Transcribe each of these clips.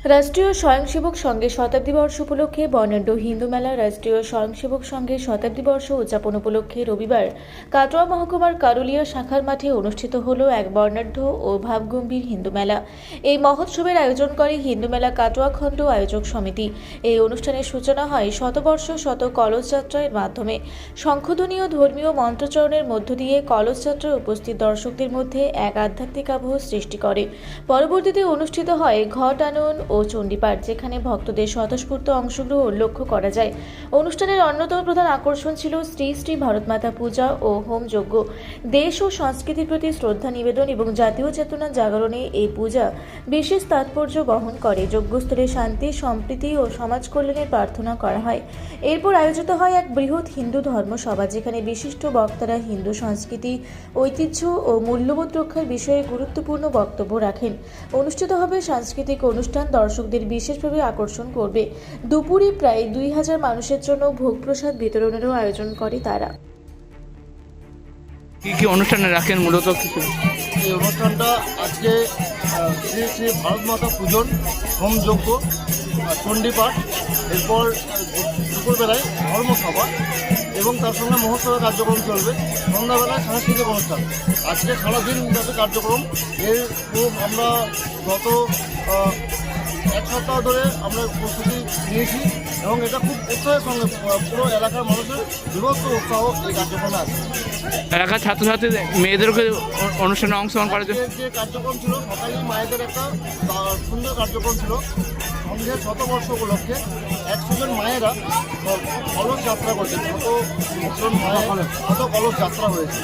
রাষ্ট্রীয় স্বয়ংসেবক সংঘের শতাব্দী বর্ষ উপলক্ষে বর্ণাঢ্য হিন্দু মেলা রাষ্ট্রীয় স্বয়ংসেবক সংঘের শতাব্দী বর্ষ উদযাপন উপলক্ষে রবিবার কাটোয়া মহকুমার কারুলিয়া শাখার মাঠে অনুষ্ঠিত হলো এক বর্ণাঢ্য ও ভাবগম্ভীর হিন্দু মেলা। এই মহোৎসবের আয়োজন করে হিন্দু মেলা কাটোয়া খণ্ড আয়োজক সমিতি। এই অনুষ্ঠানের সূচনা হয় শতবর্ষ শত কলস যাত্রার মাধ্যমে। শঙ্খধ্বনি ও ধর্মীয় মন্ত্রোচ্চারণের মধ্য দিয়ে কলস যাত্রায় উপস্থিত দর্শকদের মধ্যে এক আধ্যাত্মিক আবহ সৃষ্টি করে। পরবর্তীতে অনুষ্ঠিত হয় ঘট আনন ও চণ্ডীপাঠ, যেখানে ভক্তদের স্বতঃস্ফূর্ত অংশগ্রহণ লক্ষ্য করা যায়। অনুষ্ঠানের অন্যতম প্রধান আকর্ষণ ছিল শ্রী শ্রী ভারতমাতা পূজা ও হোম যজ্ঞ। দেশ ও সংস্কৃতির প্রতি শ্রদ্ধা নিবেদন এবং জাতীয় চেতনা জাগরণে এই পূজা বিশেষ তাৎপর্য বহন করে। যজ্ঞস্থলে শান্তি, সম্প্রীতি ও সমাজ কল্যাণের প্রার্থনা করা হয়। এরপর আয়োজিত হয় এক বৃহৎ হিন্দু ধর্মসভা, যেখানে বিশিষ্ট বক্তারা হিন্দু সংস্কৃতি, ঐতিহ্য ও মূল্যবোধ রক্ষার বিষয়ে গুরুত্বপূর্ণ বক্তব্য রাখেন। অনুষ্ঠিত হবে সাংস্কৃতিক অনুষ্ঠান, দর্শকদের বিশেষভাবে আকর্ষণ করবে। দুপুরে প্রায় 2000 মানুষের জন্য ভোগ প্রসাদ বিতরণেরও আয়োজন করে তারা। কি অনুষ্ঠানে রাখেন মূলত কিছু? এই অনুষ্ঠানটা আজকে শ্রী শ্রী ভারত মাতা পূজন, হোমযজ্ঞ, চণ্ডীপাঠ, এরপর দুপুরবেলায় ধর্মসভা এবং তার সঙ্গে মহোৎসবের কার্যক্রম চলবে। সন্ধ্যাবেলায় সাংস্কৃতিক অনুষ্ঠান। আজকে সারাদিন ব্যাপী কার্যক্রম। এর খুব আমরা গত এক সপ্তাহ ধরে আমরা প্রস্তুতি নিয়েছি এবং এটা খুব উৎসাহের সঙ্গে পুরো এলাকার মানুষের বিভক্ত উৎসাহ এই কার্যক্রমে আছে। এলাকার ছাত্রছাত্রী মেয়েদেরকে অনুষ্ঠানে অংশগ্রহণ করার জন্য যে কার্যক্রম ছিল, সকালেই মায়েদের একটা সুন্দর কার্যক্রম ছিল। সঙ্গে শতবর্ষ উপলক্ষে 100 জন মায়েরা কলস যাত্রা করছে। শত কলস যাত্রা হয়েছে।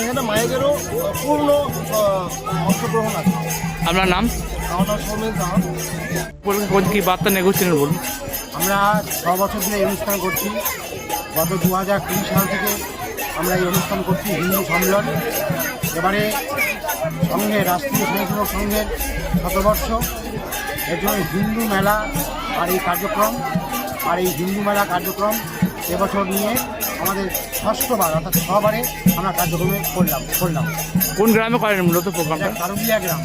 এখানে মায়েদেরও পূর্ণ অংশগ্রহণ আছে। আপনার নাম? আমার নাম সৌমেন সাহা। কি বার্তা নিয়ে ঘুরছিলেন বলুন? আমরা 6 বছর ধরে এই অনুষ্ঠান করছি। গত 2020 সাল থেকে আমরা এই অনুষ্ঠান করছি, হিন্দু সম্মেলন। এবারে সংঘের রাষ্ট্রীয় স্বয়ংসেবক সংঘের শতবর্ষ, এর জন্য হিন্দু মেলা আর এই কার্যক্রম। আর এই হিন্দু মেলা কার্যক্রম এবছর নিয়ে আমাদের 6বার, অর্থাৎ 6বারে আমরা কার্যক্রমে করলাম। কোন গ্রামে করেন মূলত প্রোগ্রামটা? কারুলিয়া গ্রাম।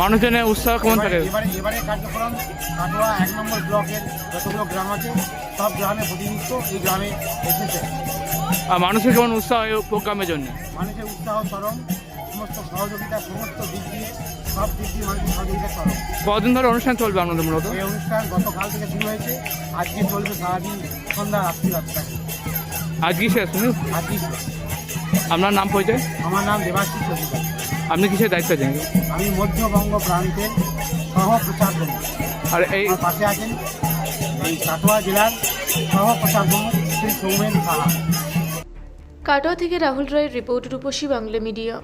মানুষজনের উৎসাহ কেমন থাকে? এবারে কার্যক্রম কাটোয়া 1 নম্বর ব্লকের যতগুলো গ্রাম আছে সব গ্রামে প্রতিনিধিত্ব এই গ্রামে এসেছে। আর মানুষের কেমন উৎসাহ এই প্রোগ্রামের জন্য? মানুষের উৎসাহ চরম, সমস্ত সহযোগিতা, সমস্ত দিক দিয়ে সব দিক দিয়ে মানুষের সহযোগিতা চরম। কদিন ধরে অনুষ্ঠান চলবে আপনাদের মূলত? এই অনুষ্ঠান গতকাল থেকে শুরু হয়েছে, আজকে চলবে সারাদিন, সন্ধ্যা রাত্রি। আজকে শেষ শুনুন। আজকে আপনার নাম পরিচয়? আমার নাম দেবাশিস অধিকারী। আপনি কিসের দায়িত্ব আছেন? আমি মধ্যবঙ্গ প্রান্তের সহ প্রচার প্রমুখ। আর এই আমার পাশে আছেন এই কাটোয়া জেলার সহ প্রচার প্রমুখ শ্রী সৌমেন সাহা। কাটোয়া থেকে রাহুল রায়ের রিপোর্ট, রূপসী বাংলা মিডিয়া।